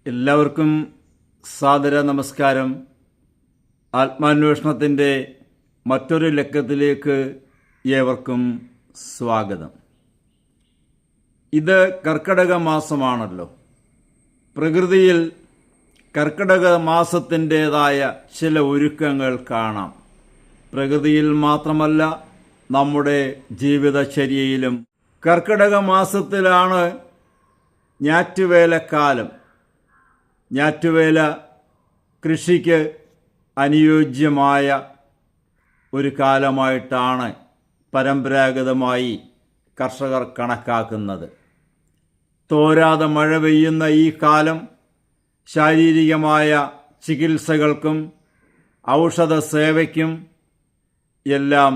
എല്ലാവർക്കും സാദര നമസ്കാരം. ആത്മാന്വേഷണത്തിൻ്റെ മറ്റൊരു ലക്കത്തിലേക്ക് ഏവർക്കും സ്വാഗതം. ഇത് കർക്കിടക മാസമാണല്ലോ. പ്രകൃതിയിൽ കർക്കിടക മാസത്തിൻ്റേതായ ചില ഒരുക്കങ്ങൾ കാണാം. പ്രകൃതിയിൽ മാത്രമല്ല, നമ്മുടെ ജീവിതചര്യയിലും. കർക്കിടക മാസത്തിലാണ് ഞാറ്റുവേലക്കാലം. ഞാറ്റുവേല കൃഷിക്ക് അനുയോജ്യമായ ഒരു കാലമായിട്ടാണ് പരമ്പരാഗതമായി കർഷകർ കണക്കാക്കുന്നത്. തോരാതെ മഴ പെയ്യുന്ന ഈ കാലം ശാരീരികമായ ചികിത്സകൾക്കും ഔഷധ സേവയ്ക്കും എല്ലാം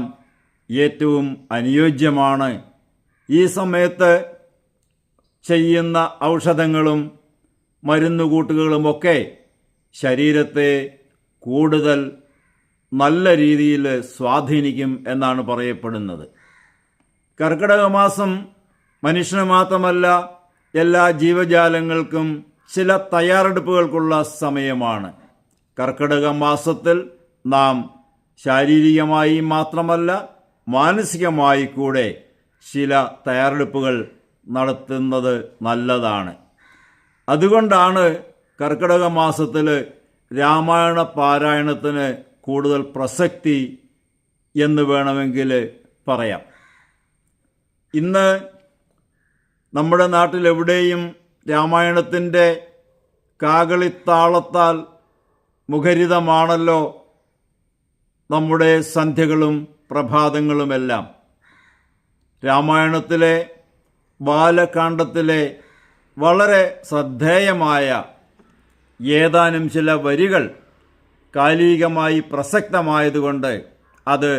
ഏറ്റവും അനുയോജ്യമാണ്. ഈ സമയത്ത് ചെയ്യുന്ന ഔഷധങ്ങളും മരുന്നുകൂട്ടുകളുമൊക്കെ ശരീരത്തെ കൂടുതൽ നല്ല രീതിയിൽ സ്വാധീനിക്കും എന്നാണ് പറയപ്പെടുന്നത്. കർക്കിടക മാസം മനുഷ്യന് മാത്രമല്ല, എല്ലാ ജീവജാലങ്ങൾക്കും ചില തയ്യാറെടുപ്പുകൾക്കുള്ള സമയമാണ്. കർക്കിടക മാസത്തിൽ നാം ശാരീരികമായി മാത്രമല്ല, മാനസികമായി കൂടെ ചില തയ്യാറെടുപ്പുകൾ നടത്തുന്നത് നല്ലതാണ്. അതുകൊണ്ടാണ് കർക്കിടക മാസത്തിൽ രാമായണ പാരായണത്തിന് കൂടുതൽ പ്രസക്തി എന്ന് വേണമെങ്കിൽ പറയാം. ഇന്ന് നമ്മുടെ നാട്ടിലെവിടെയും രാമായണത്തിൻ്റെ കാകളിത്താളത്താൽ മുഖരിതമാണല്ലോ നമ്മുടെ സന്ധ്യകളും പ്രഭാതങ്ങളുമെല്ലാം. രാമായണത്തിലെ ബാലകാണ്ഡത്തിലെ വളരെ ശ്രദ്ധേയമായ ഏതാനും ചില വരികൾ കാലികമായി പ്രസക്തമായതുകൊണ്ട് അത്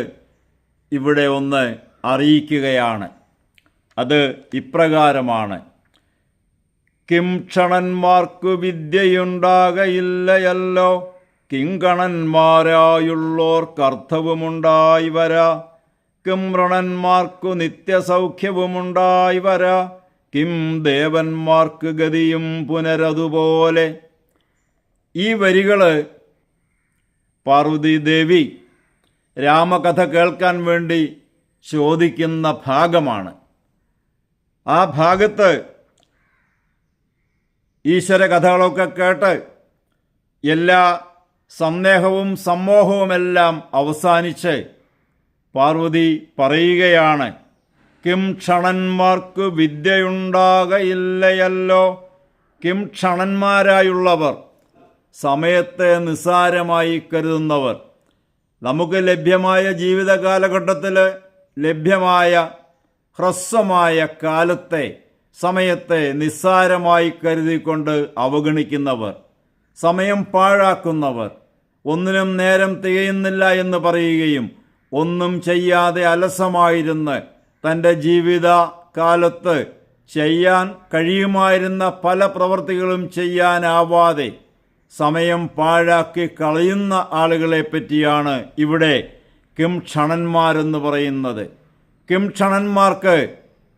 ഇവിടെ ഒന്ന് അറിയിക്കുകയാണ്. അത് ഇപ്രകാരമാണ്: കിം ക്ഷണന്മാർക്കു വിദ്യയുണ്ടാകയില്ലയല്ലോ, കിങ്കണന്മാരായുള്ളോർ കർത്തവുമുണ്ടായി വരാ, കിം ഋണന്മാർക്കു നിത്യസൗഖ്യവുമുണ്ടായി വരാ, കിം ദേവന്മാർക്ക് ഗതിയും പുനരതുപോലെ. ഈ വരികൾ പാർവതീദേവി രാമകഥ കേൾക്കാൻ വേണ്ടി ചോദിക്കുന്ന ഭാഗമാണ്. ആ ഭാഗത്ത് ഈശ്വര കഥകളൊക്കെ കേട്ട് എല്ലാ സന്ദേഹവും സമ്മോഹവുമെല്ലാം അവസാനിച്ച് പാർവതി പറയുകയാണ്: കിം ക്ഷണന്മാർക്ക് വിദ്യയുണ്ടാകയില്ലയല്ലോ. കിം ക്ഷണന്മാരായുള്ളവർ, സമയത്തെ നിസ്സാരമായി കരുതുന്നവർ. നമുക്ക് ലഭ്യമായ ജീവിത കാലഘട്ടത്തിൽ ലഭ്യമായ ഹ്രസ്വമായ കാലത്തെ, സമയത്തെ നിസ്സാരമായി കരുതിക്കൊണ്ട് അവഗണിക്കുന്നവർ, സമയം പാഴാക്കുന്നവർ, ഒന്നിനും നേരം തികയുന്നില്ല എന്ന് പറയുകയും ഒന്നും ചെയ്യാതെ അലസമായിരുന്ന് തൻ്റെ ജീവിത കാലത്ത് ചെയ്യാൻ കഴിയുമായിരുന്ന പല പ്രവൃത്തികളും ചെയ്യാനാവാതെ സമയം പാഴാക്കി കളയുന്ന ആളുകളെ പറ്റിയാണ് ഇവിടെ കിം ക്ഷണന്മാരെന്ന് പറയുന്നത്. കിം ക്ഷണന്മാർക്ക്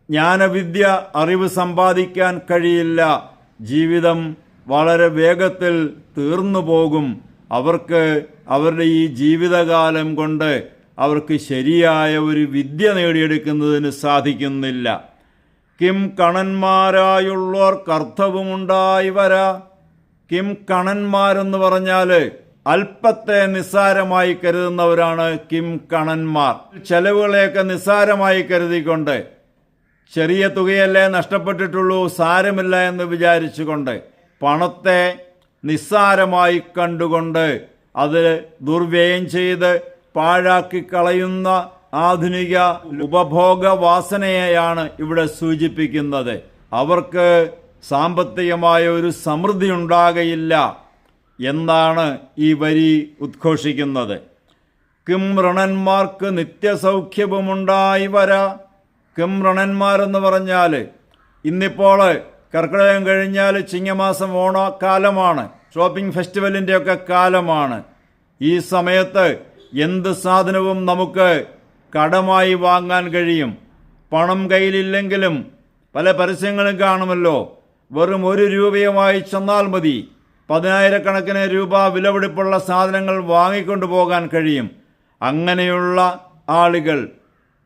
ജ്ഞാനവിദ്യ, അറിവ് സമ്പാദിക്കാൻ കഴിയില്ല. ജീവിതം വളരെ വേഗത്തിൽ തീർന്നു പോകും. അവർക്ക് അവരുടെ ഈ ജീവിതകാലം കൊണ്ട് അവർക്ക് ശരിയായ ഒരു വിദ്യ നേടിയെടുക്കുന്നതിന് സാധിക്കുന്നില്ല. കിം കണന്മാരായുള്ളോർ കർത്തവുമുണ്ടായി വരാ. കിം കണന്മാരെന്ന് പറഞ്ഞാൽ അല്പത്തെ നിസ്സാരമായി കരുതുന്നവരാണ് കിം കണന്മാർ. ചെലവുകളെയൊക്കെ നിസ്സാരമായി കരുതിക്കൊണ്ട്, ചെറിയ തുകയല്ലേ നഷ്ടപ്പെട്ടിട്ടുള്ളൂ, സാരമില്ല എന്ന് വിചാരിച്ചുകൊണ്ട്, പണത്തെ നിസ്സാരമായി കണ്ടുകൊണ്ട് അത് ദുർവ്യയം ചെയ്ത് പാഴാക്കി കളയുന്ന ആധുനിക ഉപഭോഗ വാസനയെയാണ് ഇവിടെ സൂചിപ്പിക്കുന്നത്. അവർക്ക് സാമ്പത്തികമായ ഒരു സമൃദ്ധി ഉണ്ടാകയില്ല എന്നാണ് ഈ വരി ഉദ്ഘോഷിക്കുന്നത്. കിം ഋണന്മാർക്ക് നിത്യസൗഖ്യവുമുണ്ടായി വരാ. കിം ഋണന്മാരെന്ന് പറഞ്ഞാൽ, ഇന്നിപ്പോൾ കർക്കിടകം കഴിഞ്ഞാൽ ചിങ്ങമാസം ഓണക്കാലമാണ്, ഷോപ്പിംഗ് ഫെസ്റ്റിവലിൻ്റെയൊക്കെ കാലമാണ്. ഈ സമയത്ത് എന്ത് സാധനവും നമുക്ക് കടമായി വാങ്ങാൻ കഴിയും. പണം കയ്യിലില്ലെങ്കിലും പല പരസ്യങ്ങളും കാണുമല്ലോ, വെറും 1 രൂപയുമായി ചെന്നാൽ മതി. 10,000-കണക്കിന് രൂപ വിലപിടിപ്പുള്ള സാധനങ്ങൾ വാങ്ങിക്കൊണ്ടു പോകാൻ കഴിയും. അങ്ങനെയുള്ള ആളുകൾ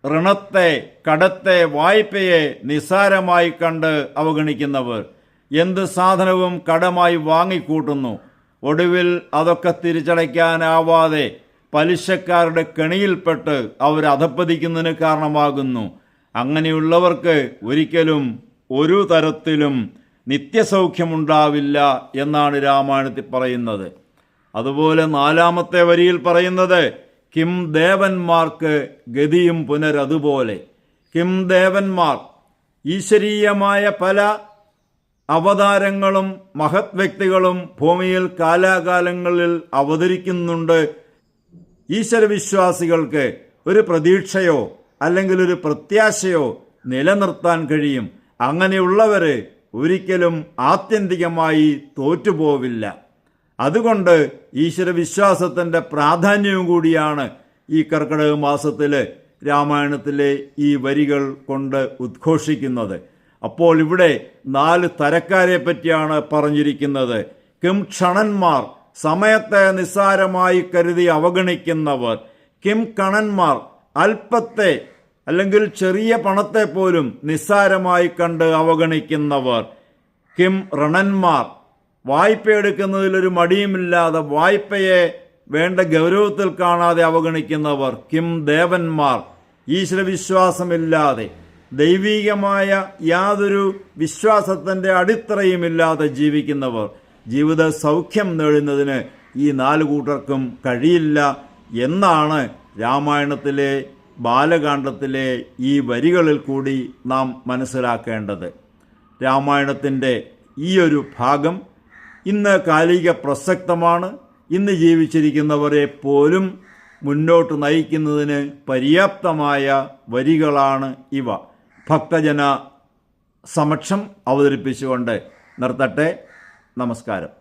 ഋണത്തെ, കടത്തെ, വായ്പയെ നിസ്സാരമായി കണ്ട് അവഗണിക്കുന്നവർ എന്ത് സാധനവും കടമായി വാങ്ങിക്കൂട്ടുന്നു. ഒടുവിൽ അതൊക്കെ തിരിച്ചടയ്ക്കാനാവാതെ പലിശക്കാരുടെ കെണിയിൽപ്പെട്ട് അവർ അധപ്പതിക്കുന്നതിന് കാരണമാകുന്നു. അങ്ങനെയുള്ളവർക്ക് ഒരിക്കലും ഒരു തരത്തിലും നിത്യസൗഖ്യമുണ്ടാവില്ല എന്നാണ് രാമായണത്തിൽ പറയുന്നത്. അതുപോലെ 4-ാമത്തെ വരിയിൽ പറയുന്നത് കിം ദേവന്മാർക്ക് ഗതിയും പുനരതുപോലെ. കിം ദേവന്മാർ, ഈശ്വരീയമായ പല അവതാരങ്ങളും മഹത് വ്യക്തികളും ഭൂമിയിൽ കാലാകാലങ്ങളിൽ അവതരിക്കുന്നുണ്ട്. ഈശ്വരവിശ്വാസികൾക്ക് ഒരു പ്രതീക്ഷയോ അല്ലെങ്കിൽ ഒരു പ്രത്യാശയോ നിലനിർത്താൻ കഴിയും. അങ്ങനെയുള്ളവർ ഒരിക്കലും ആത്യന്തികമായി തോറ്റുപോവില്ല. അതുകൊണ്ട് ഈശ്വരവിശ്വാസത്തിൻ്റെ പ്രാധാന്യവും കൂടിയാണ് ഈ കർക്കിടക മാസത്തിൽ രാമായണത്തിലെ ഈ വരികൾ കൊണ്ട് ഉദ്ഘോഷിക്കുന്നത്. അപ്പോൾ ഇവിടെ 4 തരക്കാരെ പറ്റിയാണ് പറഞ്ഞിരിക്കുന്നത്. കിം ക്ഷണന്മാർ, സമയത്തെ നിസ്സാരമായി കരുതി അവഗണിക്കുന്നവർ. കിം കണന്മാർ, അല്പത്തെ അല്ലെങ്കിൽ ചെറിയ പണത്തെ പോലും നിസ്സാരമായി കണ്ട് അവഗണിക്കുന്നവർ. കിം ഋണന്മാർ, വായ്പയെടുക്കുന്നതിലൊരു മടിയുമില്ലാതെ വായ്പയെ വേണ്ട ഗൗരവത്തിൽ കാണാതെ അവഗണിക്കുന്നവർ. കിം ദേവന്മാർ, ഈശ്വരവിശ്വാസമില്ലാതെ ദൈവീകമായ യാതൊരു വിശ്വാസത്തിൻ്റെ അടിത്തറയുമില്ലാതെ ജീവിക്കുന്നവർ. ജീവിത സൗഖ്യം നേടുന്നതിന് ഈ 4 കൂട്ടർക്കും കഴിയില്ല എന്നാണ് രാമായണത്തിലെ ബാലകാണ്ഡത്തിലെ ഈ വരികളിൽ കൂടി നാം മനസ്സിലാക്കേണ്ടത്. രാമായണത്തിൻ്റെ ഈ ഒരു ഭാഗം ഇന്ന് കാലിക പ്രസക്തമാണ്. ഇന്ന് ജീവിച്ചിരിക്കുന്നവരെ പോലും മുന്നോട്ട് നയിക്കുന്നതിന് പര്യാപ്തമായ വരികളാണ് ഇവ. ഭക്തജന സമക്ഷം അവതരിപ്പിച്ചുകൊണ്ട് നിർത്തട്ടെ. നമസ്കാരം.